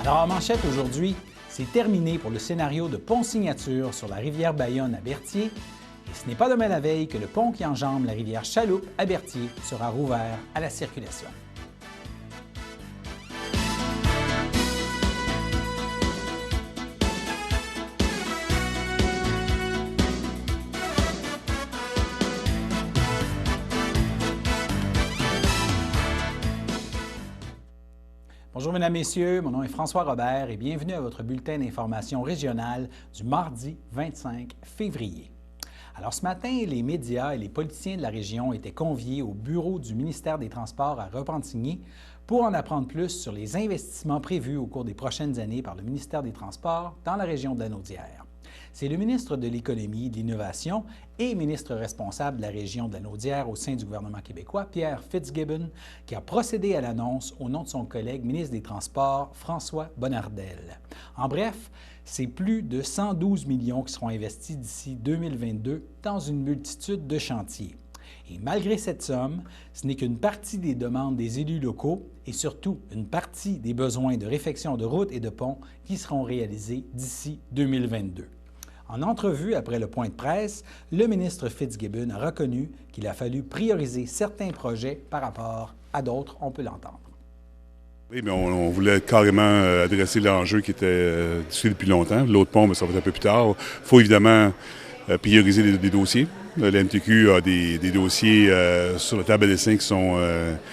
Alors, en manchette aujourd'hui, c'est terminé pour le scénario de pont-signature sur la rivière Bayonne à Berthier. Et ce n'est pas demain la veille que le pont qui enjambe la rivière Chaloupe à Berthier sera rouvert à la circulation. Bonjour mesdames, messieurs, mon nom est François Robert et bienvenue à votre bulletin d'information régionale du mardi 25 février. Alors ce matin, les médias et les politiciens de la région étaient conviés au bureau du ministère des Transports à Repentigny pour en apprendre plus sur les investissements prévus au cours des prochaines années par le ministère des Transports dans la région de Lanaudière. C'est le ministre de l'Économie et de l'Innovation et ministre responsable de la région de Lanaudière au sein du gouvernement québécois, Pierre Fitzgibbon, qui a procédé à l'annonce au nom de son collègue ministre des Transports, François Bonnardel. En bref, c'est plus de 112 millions qui seront investis d'ici 2022 dans une multitude de chantiers. Et malgré cette somme, ce n'est qu'une partie des demandes des élus locaux et surtout une partie des besoins de réfection de routes et de ponts qui seront réalisés d'ici 2022. En entrevue après le point de presse, le ministre Fitzgibbon a reconnu qu'il a fallu prioriser certains projets par rapport à d'autres, on peut l'entendre. Oui, mais on voulait carrément adresser l'enjeu qui était discuté depuis longtemps. L'autre pont, mais ça va être un peu plus tard. Il faut évidemment prioriser des dossiers. La MTQ a des dossiers sur la table à dessin qui sont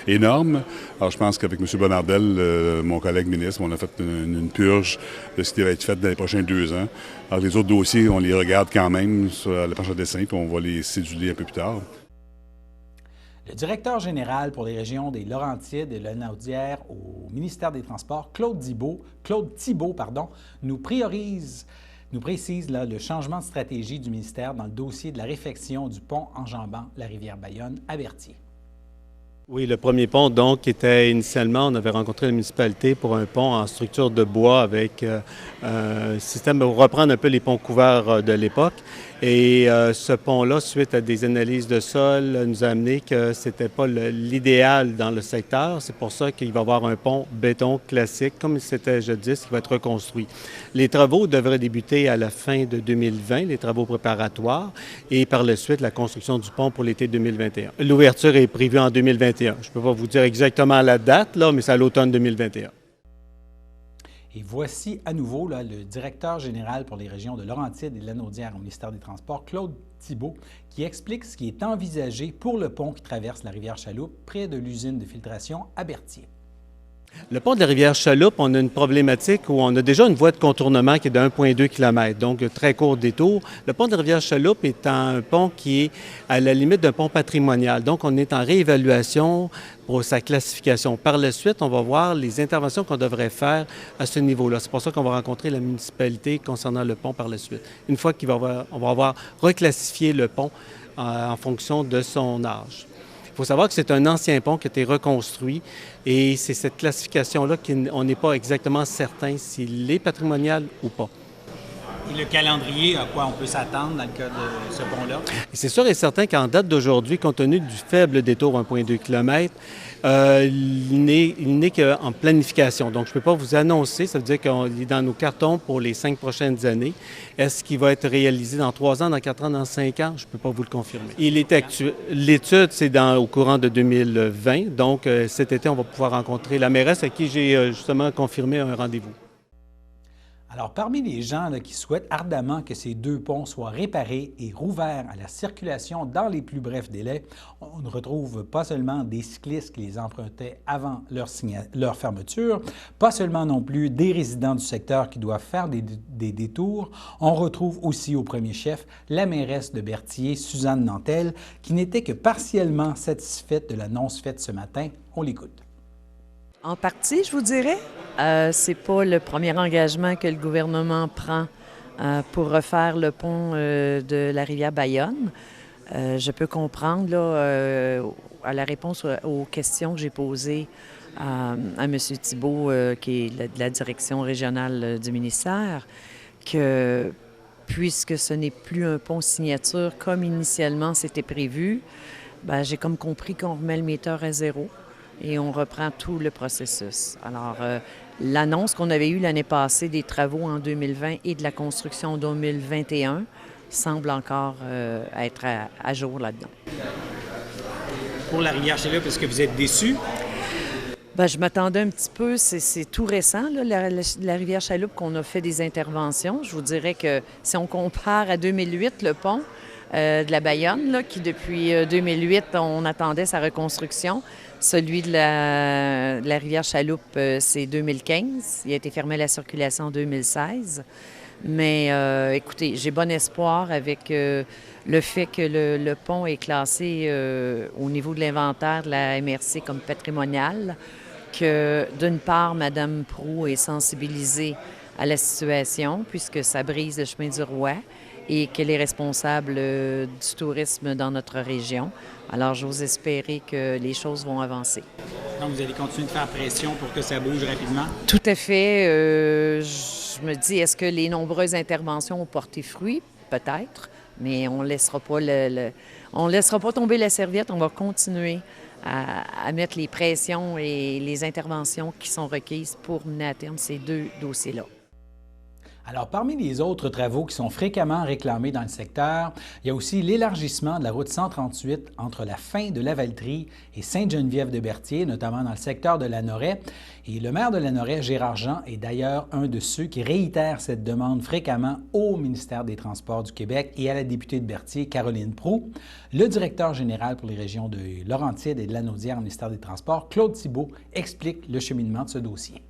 énormes. Alors, je pense qu'avec M. Bonnardel, mon collègue ministre, on a fait une purge de ce qui devait être fait dans les prochains 2 ans. Alors, les autres dossiers, on les regarde quand même sur la planche à dessin, puis on va les céduler un peu plus tard. Le directeur général pour les régions des Laurentides et de la Lanaudière au ministère des Transports, Claude Thibault, nous précise le changement de stratégie du ministère dans le dossier de la réfection du pont enjambant la rivière Bayonne à Berthier. Oui, le premier pont, donc, était initialement, on avait rencontré la municipalité pour un pont en structure de bois avec un système pour reprendre un peu les ponts couverts de l'époque. Et ce pont-là, suite à des analyses de sol, nous a amené que ce n'était pas l'idéal dans le secteur. C'est pour ça qu'il va y avoir un pont béton classique, comme c'était jadis, qui va être reconstruit. Les travaux devraient débuter à la fin de 2020, les travaux préparatoires, et par la suite, la construction du pont pour l'été 2021. L'ouverture est prévue en 2021. Je ne peux pas vous dire exactement la date, là, mais c'est à l'automne 2021. Et voici à nouveau le directeur général pour les régions de Laurentides et de Lanaudière au ministère des Transports, Claude Thibault, qui explique ce qui est envisagé pour le pont qui traverse la rivière Chaloupe près de l'usine de filtration à Berthier. Le pont de la rivière Chaloupe, on a une problématique où on a déjà une voie de contournement qui est de 1,2 km, donc très court détour. Le pont de la rivière Chaloupe est un pont qui est à la limite d'un pont patrimonial. Donc, on est en réévaluation pour sa classification. Par la suite, on va voir les interventions qu'on devrait faire à ce niveau-là. C'est pour ça qu'on va rencontrer la municipalité concernant le pont par la suite. Une fois on va avoir reclassifié le pont en fonction de son âge. Il faut savoir que c'est un ancien pont qui a été reconstruit et c'est cette classification-là qu'on n'est pas exactement certain s'il est patrimonial ou pas. Et le calendrier, à quoi on peut s'attendre dans le cas de ce pont-là? C'est sûr et certain qu'en date d'aujourd'hui, compte tenu du faible détour 1,2 km, il n'est qu'en planification. Donc, je ne peux pas vous annoncer, ça veut dire qu'il est dans nos cartons pour les 5 prochaines années. Est-ce qu'il va être réalisé dans 3 ans, dans 4 ans, dans 5 ans? Je ne peux pas vous le confirmer. Il est actuel. L'étude, c'est au courant de 2020. Donc, cet été, on va pouvoir rencontrer la mairesse à qui j'ai justement confirmé un rendez-vous. Alors, parmi les gens qui souhaitent ardemment que ces 2 ponts soient réparés et rouverts à la circulation dans les plus brefs délais, on ne retrouve pas seulement des cyclistes qui les empruntaient avant leur fermeture, pas seulement non plus des résidents du secteur qui doivent faire des détours, on retrouve aussi au premier chef la mairesse de Berthier, Suzanne Nantel, qui n'était que partiellement satisfaite de l'annonce faite ce matin. On l'écoute. En partie, je vous dirais. C'est pas le premier engagement que le gouvernement prend pour refaire le pont de la rivière Bayonne. Je peux comprendre là, à la réponse aux questions que j'ai posées à M. Thibault, qui est de la direction régionale du ministère, que puisque ce n'est plus un pont signature comme initialement c'était prévu, bien, j'ai comme compris qu'on remet le metteur à zéro. Et on reprend tout le processus. Alors, L'annonce qu'on avait eue l'année passée des travaux en 2020 et de la construction en 2021 semble encore être à jour là-dedans. Pour la rivière Chaloupe, est-ce que vous êtes déçu? Bien, je m'attendais un petit peu, c'est tout récent, là, la rivière Chaloupe, qu'on a fait des interventions. Je vous dirais que si on compare à 2008, le pont de la Bayonne, là, qui depuis 2008, on attendait sa reconstruction. Celui de la rivière Chaloupe, c'est 2015. Il a été fermé à la circulation en 2016. Mais écoutez, j'ai bon espoir avec le fait que le pont est classé au niveau de l'inventaire de la MRC comme patrimonial, que d'une part, Mme Proulx est sensibilisée à la situation puisque ça brise le chemin du roi et qu'elle est responsable du tourisme dans notre région. Alors, j'ose espérer que les choses vont avancer. Donc, vous allez continuer de faire pression pour que ça bouge rapidement? Tout à fait. Je me dis, est-ce que les nombreuses interventions ont porté fruit? Peut-être, mais on ne laissera pas tomber la serviette. On va continuer à mettre les pressions et les interventions qui sont requises pour mener à terme ces deux dossiers-là. Alors, parmi les autres travaux qui sont fréquemment réclamés dans le secteur, il y a aussi l'élargissement de la route 138 entre la fin de Lavaltrie et Sainte-Geneviève-de-Berthier, notamment dans le secteur de Lanoraie. Et le maire de Lanoraie, Gérard Jean, est d'ailleurs un de ceux qui réitèrent cette demande fréquemment au ministère des Transports du Québec et à la députée de Berthier, Caroline Proulx. Le directeur général pour les régions de Laurentides et de Lanaudière au ministère des Transports, Claude Thibault, explique le cheminement de ce dossier.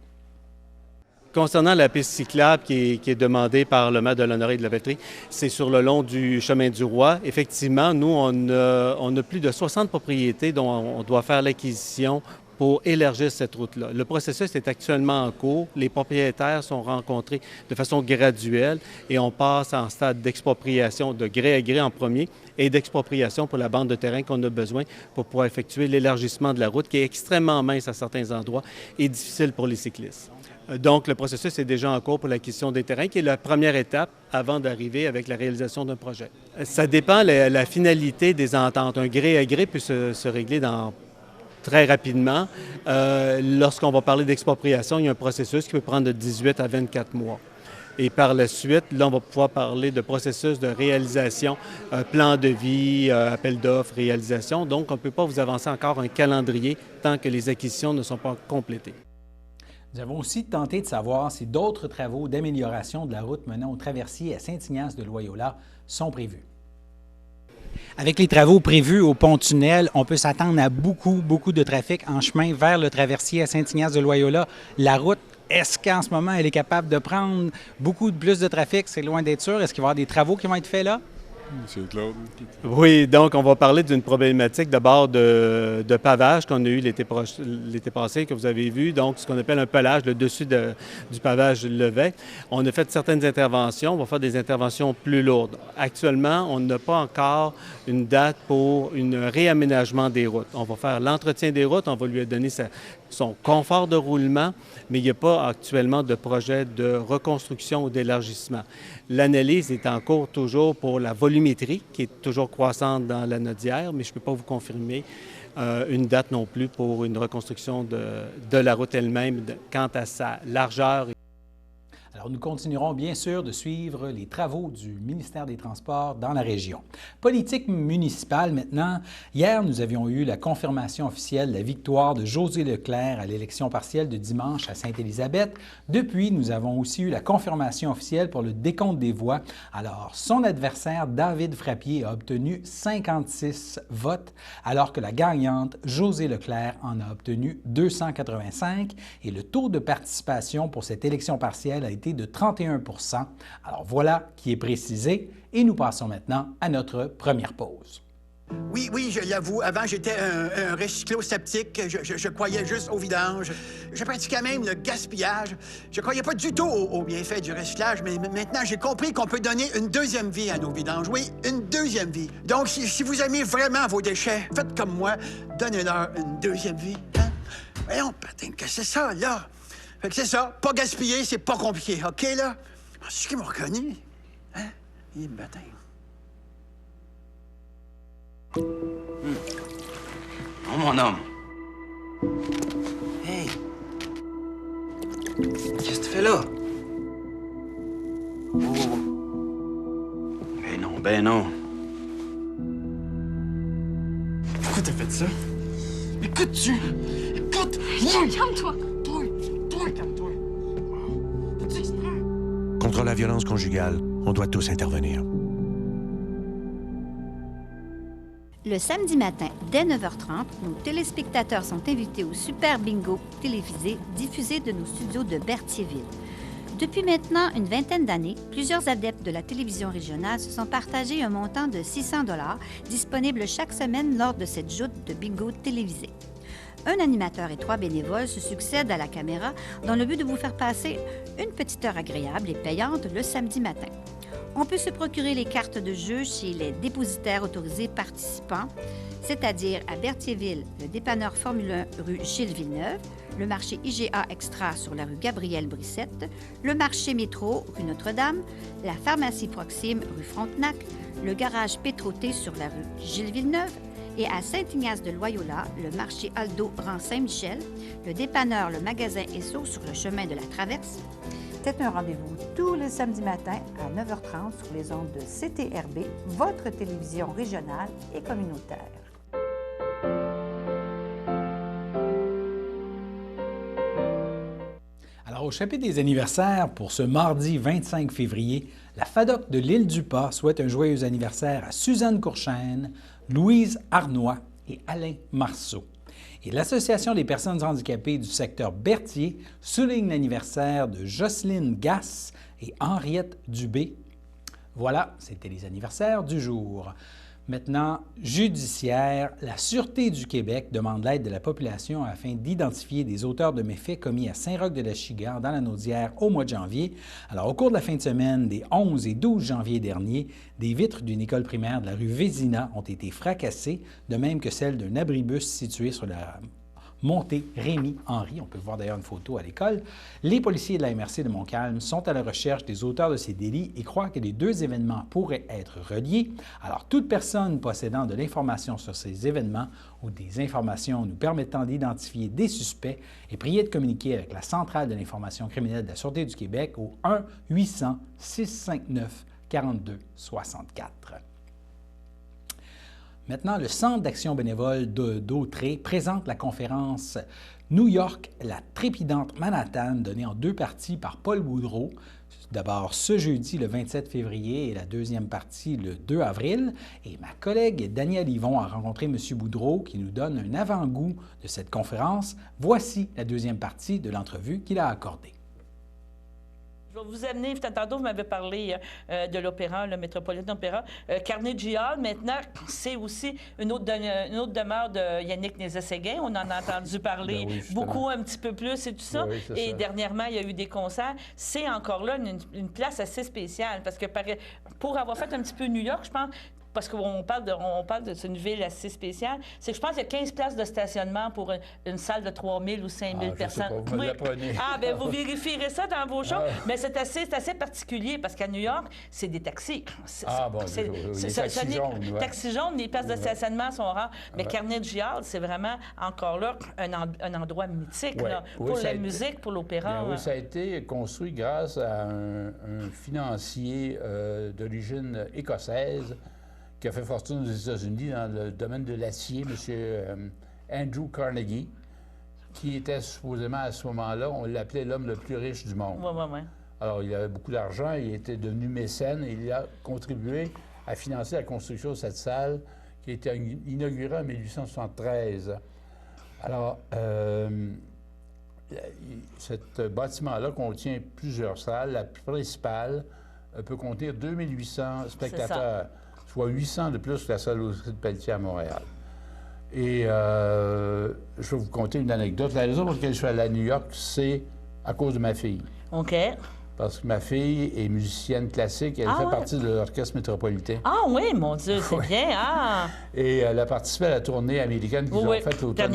Concernant la piste cyclable qui est demandée par le maire de Lanoraie et de Lavaltrie, c'est sur le long du chemin du Roi. Effectivement, nous, on a plus de 60 propriétés dont on doit faire l'acquisition pour élargir cette route-là. Le processus est actuellement en cours. Les propriétaires sont rencontrés de façon graduelle et on passe en stade d'expropriation de gré à gré en premier et d'expropriation pour la bande de terrain qu'on a besoin pour pouvoir effectuer l'élargissement de la route qui est extrêmement mince à certains endroits et difficile pour les cyclistes. Donc, le processus est déjà en cours pour l'acquisition des terrains, qui est la première étape avant d'arriver avec la réalisation d'un projet. Ça dépend de la finalité des ententes. Un gré à gré peut se régler très rapidement. Lorsqu'on va parler d'expropriation, il y a un processus qui peut prendre de 18 à 24 mois. Et par la suite, là, on va pouvoir parler de processus de réalisation, plan de vie, appel d'offres, réalisation. Donc, on ne peut pas vous avancer encore un calendrier tant que les acquisitions ne sont pas complétées. Nous avons aussi tenté de savoir si d'autres travaux d'amélioration de la route menant au traversier à Saint-Ignace-de-Loyola sont prévus. Avec les travaux prévus au pont-tunnel, on peut s'attendre à beaucoup de trafic en chemin vers le traversier à Saint-Ignace-de-Loyola. La route, est-ce qu'en ce moment, elle est capable de prendre beaucoup plus de trafic? C'est loin d'être sûr. Est-ce qu'il va y avoir des travaux qui vont être faits là? Monsieur Claude. Oui, donc on va parler d'une problématique d'abord de pavage qu'on a eu l'été passé, que vous avez vu, donc ce qu'on appelle un pelage, le dessus du pavage Levesque. On a fait certaines interventions, on va faire des interventions plus lourdes. Actuellement, on n'a pas encore une date pour un réaménagement des routes. On va faire l'entretien des routes, on va lui donner son confort de roulement, mais il n'y a pas actuellement de projet de reconstruction ou d'élargissement. L'analyse est en cours toujours pour la volumétrie, qui est toujours croissante dans la Naudière, mais je ne peux pas vous confirmer une date non plus pour une reconstruction de la route elle-même quant à sa largeur. Alors, nous continuerons bien sûr de suivre les travaux du ministère des Transports dans la région. Politique municipale maintenant. Hier, nous avions eu la confirmation officielle de la victoire de José Leclerc à l'élection partielle de dimanche à Sainte-Élisabeth. Depuis, nous avons aussi eu la confirmation officielle pour le décompte des voix. Alors, son adversaire, David Frappier, a obtenu 56 votes, alors que la gagnante, José Leclerc, en a obtenu 285. Et le taux de participation pour cette élection partielle a été de 31 %. Alors voilà qui est précisé et nous passons maintenant à notre première pause. Oui, je l'avoue. Avant, j'étais un recyclo-sceptique. Je croyais juste au vidange. Je pratiquais même le gaspillage. Je croyais pas du tout aux bienfaits du recyclage, mais maintenant, j'ai compris qu'on peut donner une deuxième vie à nos vidanges. Oui, une deuxième vie. Donc, si vous aimez vraiment vos déchets, faites comme moi. Donnez-leur une deuxième vie. Hein? Voyons, patin, que c'est ça, là? Fait que c'est ça. Pas gaspiller, c'est pas compliqué, OK, là? C'est ce qu'ils m'ont reconnu. Hein? Il bâtin. Oh, mon homme. Hey. Ben non. Pourquoi t'as fait ça? Écoute-tu! Écoute! Calme-toi! Toi, calme-toi! Fais-tu exprès? Contre la violence conjugale, on doit tous intervenir. Le samedi matin, dès 9h30, nos téléspectateurs sont invités au Super Bingo télévisé diffusé de nos studios de Berthierville. Depuis maintenant une vingtaine d'années, plusieurs adeptes de la télévision régionale se sont partagés un montant de 600 $ disponible chaque semaine lors de cette joute de bingo télévisé. Un animateur et 3 bénévoles se succèdent à la caméra dans le but de vous faire passer une petite heure agréable et payante le samedi matin. On peut se procurer les cartes de jeu chez les dépositaires autorisés participants, c'est-à-dire à Berthierville, le dépanneur Formule 1 rue Gilles Villeneuve, le marché IGA Extra sur la rue Gabrielle Brissette, le marché Métro rue Notre-Dame, la pharmacie Proxime rue Frontenac, le garage Pétroté sur la rue Gilles Villeneuve et à Saint-Ignace de Loyola, le marché Aldo rang Saint-Michel, le dépanneur Le Magasin Esso sur le chemin de la Traverse. C'est un rendez-vous tous les samedis matins à 9h30 sur les ondes de CTRB, votre télévision régionale et communautaire. Alors, au chapitre des anniversaires, pour ce mardi 25 février, la FADOC de l'Île-du-Pas souhaite un joyeux anniversaire à Suzanne Courchaine, Louise Arnois et Alain Marceau. Et l'Association des personnes handicapées du secteur Berthier souligne l'anniversaire de Jocelyne Gasse et Henriette Dubé. Voilà, c'était les anniversaires du jour. Maintenant, judiciaire, la Sûreté du Québec demande l'aide de la population afin d'identifier des auteurs de méfaits commis à Saint-Roch-de-la-Chigan, dans la Naudière, au mois de janvier. Alors, au cours de la fin de semaine des 11 et 12 janvier dernier, des vitres d'une école primaire de la rue Vézina ont été fracassées, de même que celles d'un abribus situé sur la montée Rémy-Henry. On peut voir d'ailleurs une photo à l'école. Les policiers de la MRC de Montcalm sont à la recherche des auteurs de ces délits et croient que les deux événements pourraient être reliés. Alors, toute personne possédant de l'information sur ces événements ou des informations nous permettant d'identifier des suspects est priée de communiquer avec la Centrale de l'information criminelle de la Sûreté du Québec au 1-800-659-4264. Maintenant, le Centre d'action bénévole d'Autrey présente la conférence New York, la trépidante Manhattan, donnée en deux parties par Paul Boudreau. D'abord ce jeudi, le 27 février, et la deuxième partie, le 2 avril. Et ma collègue Danielle Yvon a rencontré M. Boudreau qui nous donne un avant-goût de cette conférence. Voici la deuxième partie de l'entrevue qu'il a accordée. Je vais vous amener, tantôt vous m'avez parlé de l'opéra, le Metropolitan Opera. Carnegie Hall, maintenant, c'est aussi une autre demeure de Yannick Nézet-Séguin. On en a entendu parler beaucoup, un petit peu plus et tout ça. Oui, et ça. Dernièrement, il y a eu des concerts. C'est encore là une place assez spéciale parce que pour avoir fait un petit peu New York, je pense, parce qu'on parle de une ville assez spéciale, c'est que je pense qu'il y a 15 places de stationnement pour une salle de 3 000 ou 5 000 personnes. Je sais pas, vous me l'apprenez. Ah, bien, vous vérifierez ça dans vos shows. Mais c'est assez particulier parce qu'à New York, c'est des taxis. Les taxis jaunes. Ouais. Taxis jaunes, les places de stationnement sont rares. Mais Carnegie Hall, c'est vraiment encore là un endroit mythique là, pour la musique, pour l'opéra. Oui, ça a été construit grâce à un financier d'origine écossaise qui a fait fortune aux États-Unis dans le domaine de l'acier, M. Andrew Carnegie, qui était supposément à ce moment-là, on l'appelait l'homme le plus riche du monde. Oui. Alors, il avait beaucoup d'argent, il était devenu mécène et il a contribué à financer la construction de cette salle qui a été inaugurée en 1873. Alors, ce bâtiment-là contient plusieurs salles. La principale peut contenir 2800 spectateurs, soit 800 de plus que la salle de Pelletier à Montréal. Et je vais vous conter une anecdote. La raison pour laquelle je suis allé à New York, c'est à cause de ma fille. OK. Parce que ma fille est musicienne classique, elle fait partie de l'Orchestre métropolitain. Ah oui, mon Dieu, c'est bien. Ah. Et elle a participé à la tournée américaine qu'ils ont faite l'automne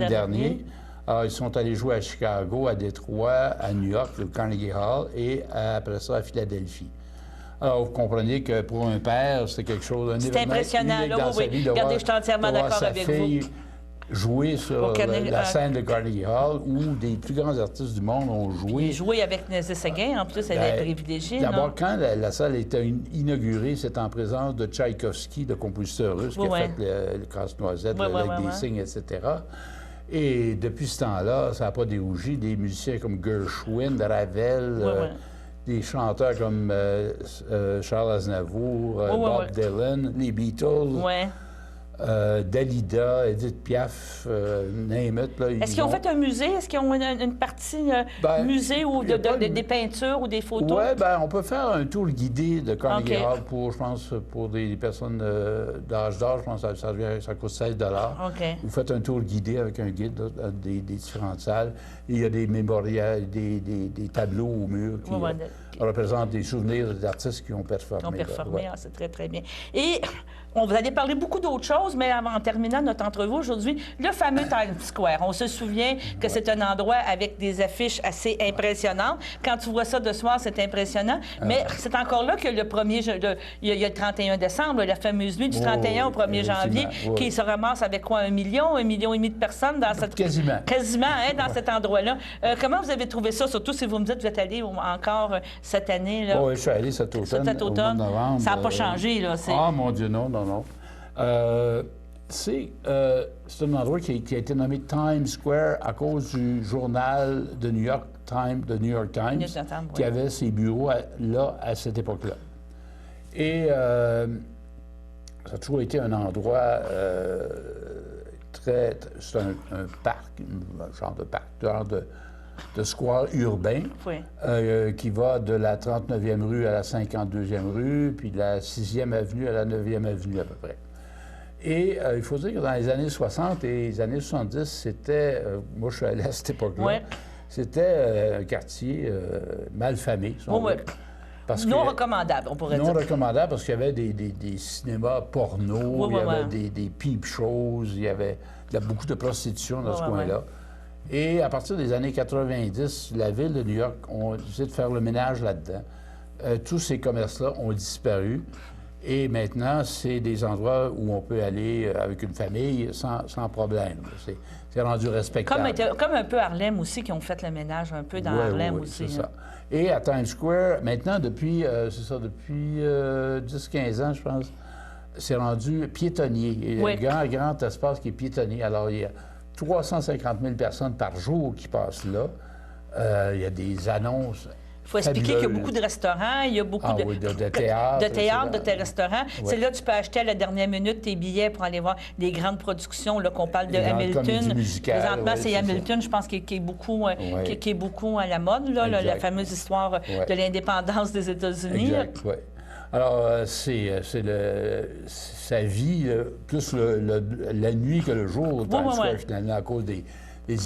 dernier. Alors, ils sont allés jouer à Chicago, à Détroit, à New York, le Carnegie Hall, et après ça, à Philadelphie. Alors, vous comprenez que pour un père, c'est quelque chose, un événement impressionnant, unique là, dans sa vie. Regardez, je suis entièrement d'accord avec vous. joué sur la scène de Carnegie Hall où des plus grands artistes du monde ont joué. Joué avec Nézet Séguin, en plus, elle est privilégiée. D'abord, quand la salle a été inaugurée, c'était en présence de Tchaïkovski, le compositeur russe qui a fait le Casse-Noisette, le Lac des Cygnes, etc. Et depuis ce temps-là, ça n'a pas dérougi. Des musiciens comme Gershwin, Ravel, des chanteurs comme Charles Aznavour, Bob Dylan, les Beatles, Dalida, Edith Piaf, name it. Est-ce qu'ils ont fait un musée? Est-ce qu'ils ont une partie musée ou des peintures ou des photos? Oui, bien, on peut faire un tour guidé de Carnegie Hall pour, je pense, pour des personnes d'âge d'or, je pense que ça coûte 16 $. Vous faites un tour guidé avec un guide des différentes salles. Et il y a des mémorials, des tableaux au mur qui représentent des souvenirs d'artistes qui ont performé. C'est très, très bien. Et vous allez parler beaucoup d'autres choses, mais en terminant notre entrevue aujourd'hui, le fameux Times Square. On se souvient que c'est un endroit avec des affiches assez impressionnantes. Quand tu vois ça de soir, c'est impressionnant. Mais c'est encore là que le 1er... Il y a le 31 décembre, la fameuse nuit du 31 au 1er janvier, qui se ramasse avec quoi, 1 million et demi de personnes dans cette... Quasiment, dans cet endroit-là. Comment vous avez trouvé ça, surtout si vous me dites que vous êtes allé encore cette année? Là? Oui, je suis allé cet automne. Au mois de novembre, ça n'a pas changé, là. Ah, mon Dieu, non. C'est un endroit qui a été nommé Times Square à cause du journal de New York Times, qui avait ses bureaux là à cette époque-là. Et ça a toujours été un endroit c'est un parc, un genre de parc, de square urbain qui va de la 39e rue à la 52e rue, puis de la 6e avenue à la 9e avenue à peu près. Et il faut dire que dans les années 60 et les années 70, c'était, moi je suis allé à cette époque-là, c'était un quartier mal famé, si on veut. Non recommandable, on pourrait dire. Non recommandable parce qu'il y avait des cinémas porno, il y avait des peep shows, il y avait beaucoup de prostitution dans ce coin-là. Et à partir des années 90, la ville de New York a décidé de faire le ménage là-dedans. Tous ces commerces-là ont disparu. Et maintenant, c'est des endroits où on peut aller avec une famille sans problème. C'est rendu respectable. Comme un peu Harlem aussi, qui ont fait le ménage un peu dans Harlem aussi. C'est ça. Et à Times Square, maintenant, depuis 10-15 ans, je pense, c'est rendu piétonnier. Il y a un grand espace qui est piétonnier. Alors, il y a 350 000 personnes par jour qui passent là. Il y a des annonces. Il faut expliquer qu'il y a beaucoup de restaurants, il y a beaucoup de théâtre, de restaurants. C'est là que tu peux acheter à la dernière minute tes billets pour aller voir des grandes productions. Là, qu'on parle de Hamilton. Présentement, c'est Hamilton, je pense, qui est beaucoup à la mode, là, la fameuse histoire de l'indépendance des États-Unis. Exact, oui. Alors, c'est sa vie, plus la nuit que le jour, finalement, à cause des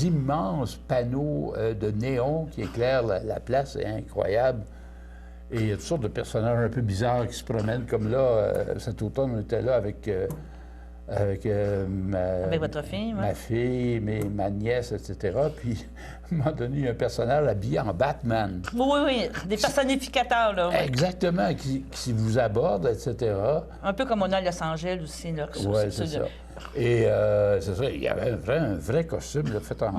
immenses panneaux de néon qui éclairent la place. C'est incroyable. Et il y a toutes sortes de personnages un peu bizarres qui se promènent, comme là, cet automne, on était là avec votre fille, ma fille, ma nièce, etc. Puis, à un moment donné, il y a un personnage habillé en Batman. Oui, des personnificateurs, là. Exactement, qui vous aborde, etc. Un peu comme on a à Los Angeles aussi, là. Oui, c'est ça. Et c'est ça, il y avait un vrai costume là, fait en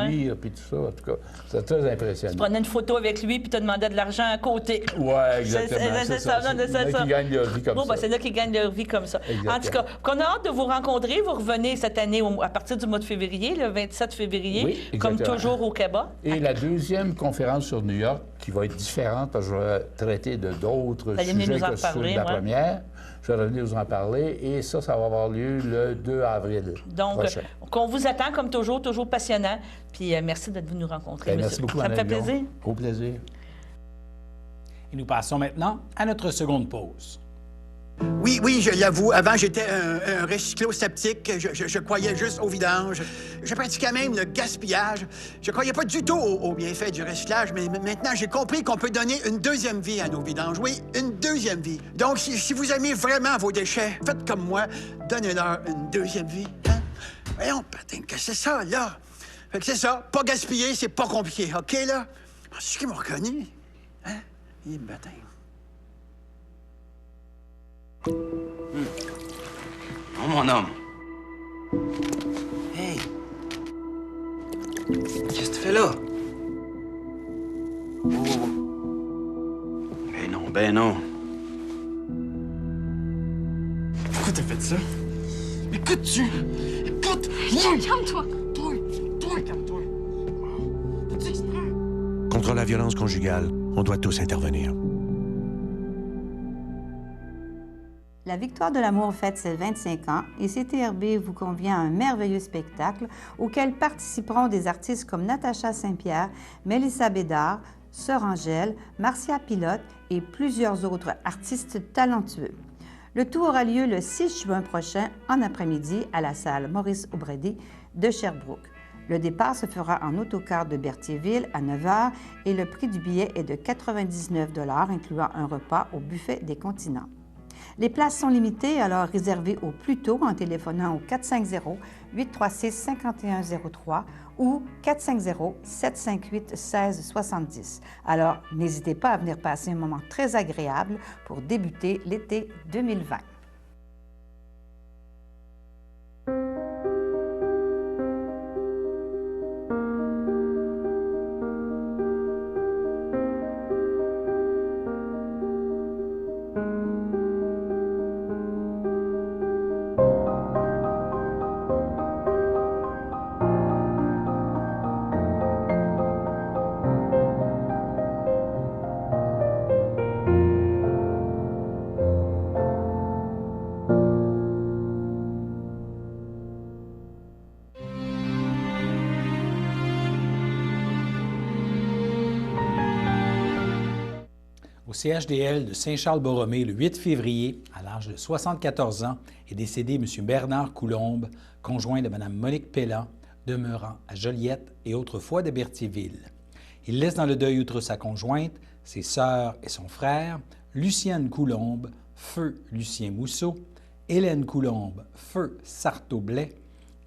cuir, puis tout ça. En tout cas, c'était très impressionnant. Tu prenais une photo avec lui, puis tu demandais de l'argent à côté. Oui, exactement. C'est ça. C'est là qu'ils gagnent leur vie comme ça. C'est là qu'ils gagnent leur vie comme ça. Exactement. En tout cas, qu'on a hâte de vous rencontrer. Vous revenez cette année à partir du mois de février, le 27 février, comme toujours au Québec. Et la deuxième conférence sur New York, qui va être différente, parce que je vais traiter d'autres sujets que sur la première. Je vais revenir vous en parler. Et ça va avoir lieu le 2 avril. Donc, qu'on vous attend comme toujours passionnant. Puis merci d'être venu nous rencontrer. Merci beaucoup, ça me fait plaisir. Au plaisir. Et nous passons maintenant à notre seconde pause. Oui, je l'avoue. Avant, j'étais un recyclo-sceptique. Je croyais juste au vidange. Je pratiquais même le gaspillage. Je croyais pas du tout au bienfait du recyclage, mais maintenant, j'ai compris qu'on peut donner une deuxième vie à nos vidanges. Oui, une deuxième vie. Donc, si vous aimez vraiment vos déchets, faites comme moi. Donnez-leur une deuxième vie. Hein? Voyons, patin, que c'est ça, là? Fait que c'est ça. Pas gaspiller, c'est pas compliqué, OK, là? C'est qui m'ont reconnu? Hein? Il bâtin. Oh, mon homme. Hey, fais là? Oh. Ben non. Pourquoi t'as fait ça? Écoute-tu? Écoute! Calme-toi! Toi, calme-toi! Fais-tu exprès? Contre la violence conjugale, on doit tous intervenir. La Victoire de l'amour fête ses 25 ans et CTRB vous convie à un merveilleux spectacle auquel participeront des artistes comme Natacha Saint-Pierre, Mélissa Bédard, Sœur Angèle, Marcia Pilote et plusieurs autres artistes talentueux. Le tout aura lieu le 6 juin prochain en après-midi à la salle Maurice O'Brady de Sherbrooke. Le départ se fera en autocar de Berthierville à 9 h et le prix du billet est de 99 $, incluant un repas au buffet des continents. Les places sont limitées, alors réservez au plus tôt en téléphonant au 450-836-5103 ou 450-758-1670. Alors, n'hésitez pas à venir passer un moment très agréable pour débuter l'été 2020. Au CHDL de Saint-Charles-Borromée, le 8 février, à l'âge de 74 ans, est décédé M. Bernard Coulombe, conjoint de Mme Monique Pellan, demeurant à Joliette et autrefois de Berthierville. Il laisse dans le deuil, outre sa conjointe, ses sœurs et son frère, Lucienne Coulombe, feu Lucien Mousseau, Hélène Coulombe, feu Sarto Blais,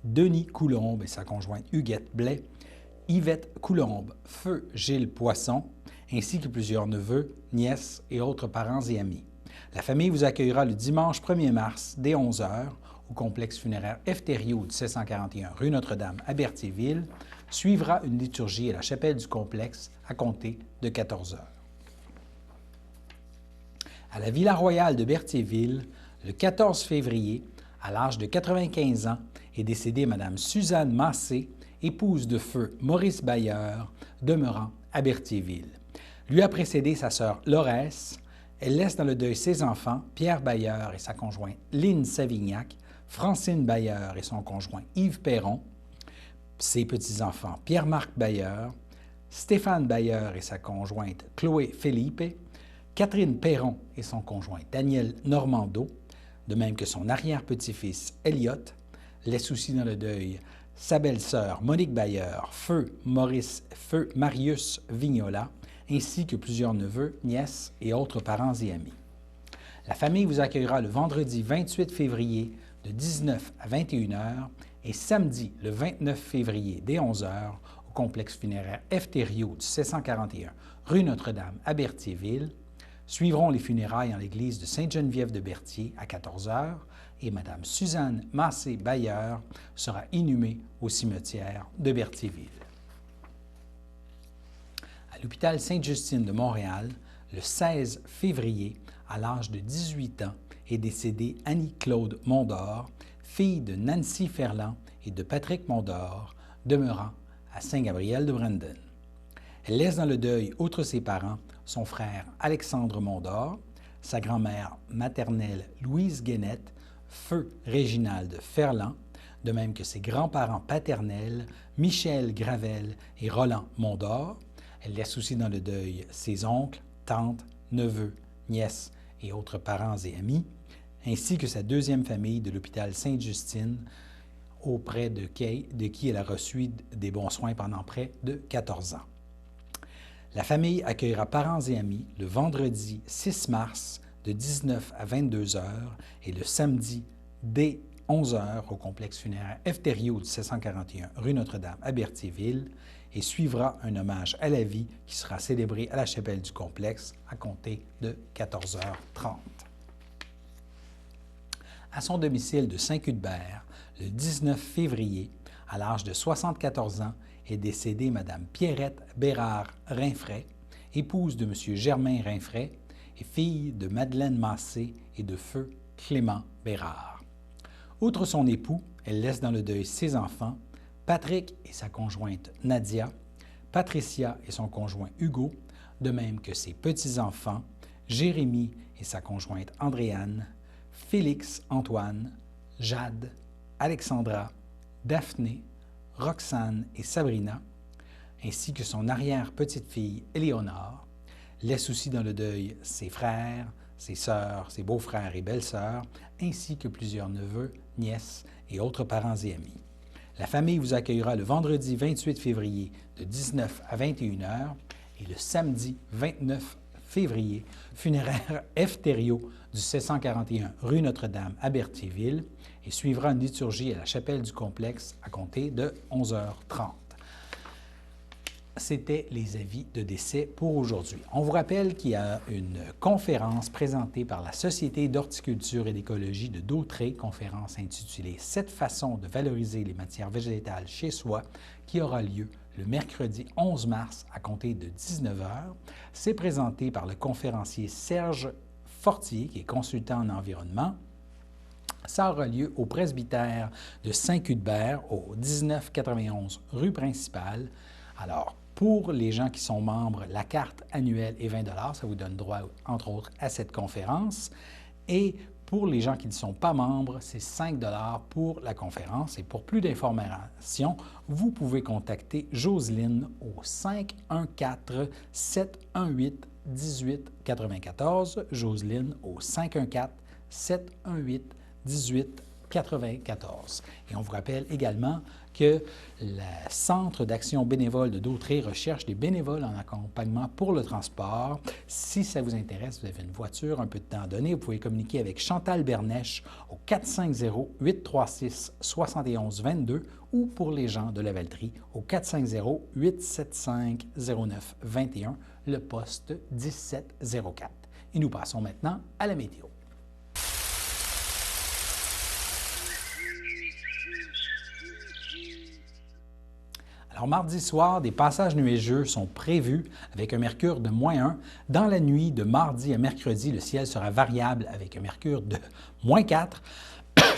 Denis Coulombe et sa conjointe Huguette Blais, Yvette Coulombe, feu Gilles Poisson, ainsi que plusieurs neveux, nièces et autres parents et amis. La famille vous accueillera le dimanche 1er mars dès 11 h au complexe funéraire Efterio du 741 rue Notre-Dame à Berthierville. Suivra une liturgie à la chapelle du complexe à compter de 14 h. À la Villa Royale de Berthierville, le 14 février, à l'âge de 95 ans, est décédée Mme Suzanne Massé, épouse de feu Maurice Bailleur, demeurant à Berthierville. Lui a précédé sa sœur Laurès. Elle laisse dans le deuil ses enfants, Pierre Bailleur et sa conjointe Lynne Savignac, Francine Bailleur et son conjoint Yves Perron, ses petits-enfants Pierre-Marc Bailleur, Stéphane Bailleur et sa conjointe Chloé Felipe, Catherine Perron et son conjoint Daniel Normando, de même que son arrière-petit-fils Elliot, laisse aussi dans le deuil sa belle-sœur Monique Bailleur, feu Marius Vignola, ainsi que plusieurs neveux, nièces et autres parents et amis. La famille vous accueillera le vendredi 28 février de 19 à 21 h et samedi le 29 février dès 11 h au complexe funéraire Efterio du 741 rue Notre-Dame à Berthierville. Suivront les funérailles en l'église de Sainte-Geneviève de Berthier à 14 h et Mme Suzanne Massé-Bailleur sera inhumée au cimetière de Berthierville. À l'hôpital Sainte-Justine de Montréal, le 16 février, à l'âge de 18 ans, est décédée Annie-Claude Mondor, fille de Nancy Ferland et de Patrick Mondor, demeurant à Saint-Gabriel-de-Brandon. Elle laisse dans le deuil, outre ses parents, son frère Alexandre Mondor, sa grand-mère maternelle Louise Guénette, feu Réginald Ferland, de même que ses grands-parents paternels Michel Gravel et Roland Mondor. Elle laisse aussi dans le deuil ses oncles, tantes, neveux, nièces et autres parents et amis, ainsi que sa deuxième famille de l'hôpital Sainte-Justine, auprès de qui elle a reçu des bons soins pendant près de 14 ans. La famille accueillera parents et amis le vendredi 6 mars de 19 à 22 h et le samedi dès 11 h au complexe funéraire Efterio du 741 rue Notre-Dame à Berthierville et suivra un hommage à la vie qui sera célébré à la chapelle du complexe à compter de 14h30. À son domicile de Saint-Cuthbert, le 19 février, à l'âge de 74 ans, est décédée Mme Pierrette Bérard-Rinfret, épouse de M. Germain Rinfret et fille de Madeleine Massé et de feu Clément Bérard. Outre son époux, elle laisse dans le deuil ses enfants, Patrick et sa conjointe Nadia, Patricia et son conjoint Hugo, de même que ses petits-enfants, Jérémie et sa conjointe Andréane, Félix Antoine, Jade, Alexandra, Daphné, Roxane et Sabrina, ainsi que son arrière-petite-fille Éléonore, laisse aussi dans le deuil ses frères, ses sœurs, ses beaux-frères et belles-sœurs, ainsi que plusieurs neveux, nièces et autres parents et amis. La famille vous accueillera le vendredi 28 février de 19 à 21 h et le samedi 29 février, funéraire F. Thériault du 741 rue Notre-Dame à Berthierville, et suivra une liturgie à la chapelle du complexe à compter de 11h30. C'était les avis de décès pour aujourd'hui. On vous rappelle qu'il y a une conférence présentée par la Société d'horticulture et d'écologie de Dautrey, conférence intitulée « 7 façons de valoriser les matières végétales chez soi » qui aura lieu le mercredi 11 mars à compter de 19h. C'est présenté par le conférencier Serge Fortier, qui est consultant en environnement. Ça aura lieu au presbytère de Saint-Cuthbert, au 1991 rue Principale. Alors, pour les gens qui sont membres, la carte annuelle est 20 $. Ça vous donne droit, entre autres, à cette conférence. Et pour les gens qui ne sont pas membres, c'est 5 $ pour la conférence. Et pour plus d'informations, vous pouvez contacter Jocelyne au 514-718-1894. Jocelyne au 514-718-1894. Et on vous rappelle également que le Centre d'action bénévole de Dautrey recherche des bénévoles en accompagnement pour le transport. Si ça vous intéresse, vous avez une voiture, un peu de temps à donner, vous pouvez communiquer avec Chantal Bernèche au 450-836-7122 ou pour les gens de la Valtrie au 450-875-0921, le poste 1704. Et nous passons maintenant à la météo. Alors, mardi soir, des passages nuageux sont prévus avec un mercure de -1. Dans la nuit de mardi à mercredi, le ciel sera variable avec un mercure de -4.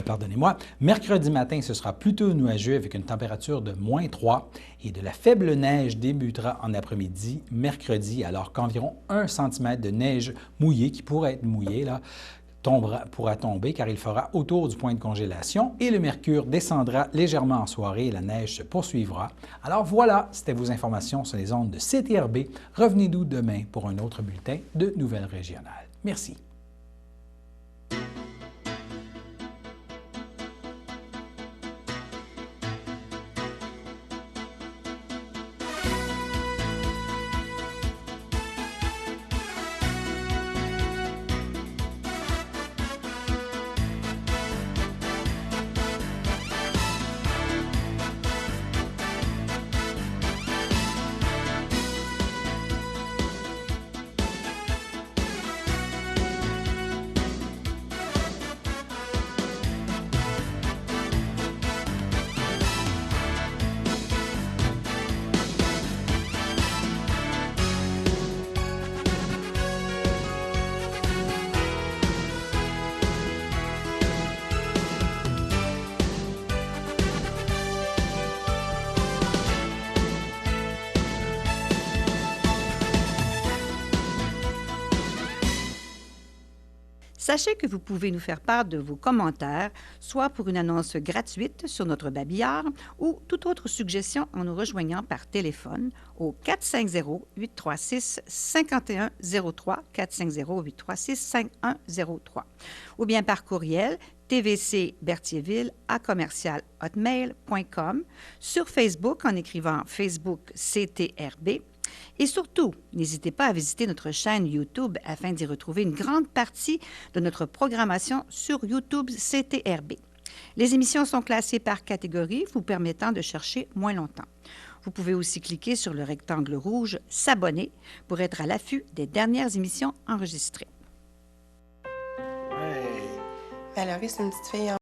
Pardonnez-moi. Mercredi matin, ce sera plutôt nuageux avec une température de -3 et de la faible neige débutera en après-midi, mercredi, alors qu'environ 1 cm de neige mouillée, qui pourrait être mouillée, là, pourra tomber car il fera autour du point de congélation et le mercure descendra légèrement en soirée et la neige se poursuivra. Alors voilà, c'était vos informations sur les ondes de CTRB. Revenez-nous demain pour un autre bulletin de Nouvelles régionales. Merci. Sachez que vous pouvez nous faire part de vos commentaires, soit pour une annonce gratuite sur notre babillard ou toute autre suggestion en nous rejoignant par téléphone au 450-836-5103, 450-836-5103, ou bien par courriel tvcberthierville@hotmail.com, sur Facebook en écrivant Facebook CTRB. Et surtout, n'hésitez pas à visiter notre chaîne YouTube afin d'y retrouver une grande partie de notre programmation sur YouTube CTRB. Les émissions sont classées par catégorie, vous permettant de chercher moins longtemps. Vous pouvez aussi cliquer sur le rectangle rouge « S'abonner » pour être à l'affût des dernières émissions enregistrées. Valérie, c'est une petite fille en